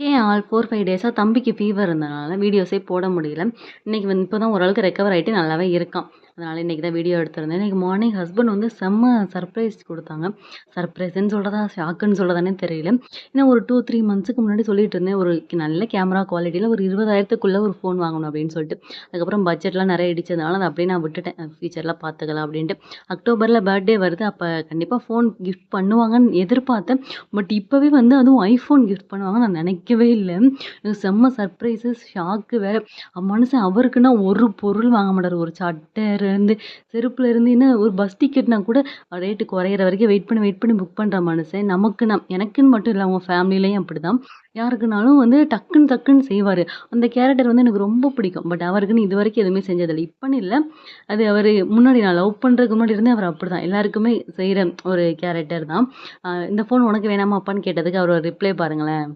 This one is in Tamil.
ஏன் 4, 5 டேஸா தம்பிக்கு ஃபீவர் இருந்தனால வீடியோஸே போட முடியல. இன்னைக்கு வந்து இப்ப தான் ஓரளவுக்கு ரெக்கவர் ஆயிட்டு நல்லாவே இருக்கான். அதனால இன்னைக்கு தான் வீடியோ எடுத்திருந்தேன். இன்னைக்கு மார்னிங் ஹஸ்பண்ட் வந்து செம்ம சர்ப்ரைஸ் குடுத்தாங்க. சர்ப்ரைஸ்ன்னு சொல்றதா, ஷாக்குன்னு சொல்றதான்னே தெரியல. ஏன்னா ஒரு 2, 3 மந்த்ஸ்க்கு முன்னாடி சொல்லிட்டு இருந்தேன். ஒரு நல்ல கேமரா குவாலிட்டில ஒரு 20,000க்குள்ள ஒரு ஃபோன் வாங்கணும் அப்படின்னு சொல்லிட்டு. அதுக்கப்புறம் பட்ஜெட்லாம் நெறைய இடிச்சதுனால அத அப்படியே நான் விட்டுட்டேன். ஃபியூச்சர்ல பார்த்துக்கலாம் அப்படின்ட்டு. அக்டோபர்ல பர்த்டே வருது. அப்ப கண்டிப்பா ஃபோன் கிஃப்ட் பண்ணுவாங்கன்னு எதிர்பார்த்தேன். பட் இப்பவே வந்து அதுவும் ஐஃபோன் கிஃப்ட் பண்ணுவாங்கன்னு நான் நினைக்கவே இல்ல. எனக்கு செம்ம சர்ப்ரைஸு, ஷாக்கு வேற. மனுஷன் அவருக்குன்னா ஒரு பொருள் வாங்க மாட்டாரு. ஒரு சட்டையிலேருந்து, செருப்புலேருந்து என்ன ஒரு பஸ் டிக்கெட்னா கூட ரேட்டு குறையிற வரைக்கும் வெயிட் பண்ணி புக் பண்ற மனுஷன். எனக்குன்னு மட்டும் இல்ல, அவங்க ஃபேமிலிலயும் அப்படிதான். யாருக்குனாலும் வந்து டக்குன்னு டக்குன்னு செய்வாரு. அந்த கேரக்டர் வந்து எனக்கு ரொம்ப பிடிக்கும். பட் அவருக்குன்னு இதுவரைக்கும் எதுவுமே செஞ்சதில்ல. இப்பன்னு இல்ல. அது அவரு முன்னாடி நான் லவ் பண்றதுக்கு முன்னாடி இருந்தே அவர் அப்படிதான். எல்லாருக்குமே செய்ற ஒரு கேரக்டர் தான். இந்த ஃபோன் உனக்கு வேணாமா அப்பான்னு கேட்டதுக்கு அவரோட ரிப்ளை பாருங்களேன்.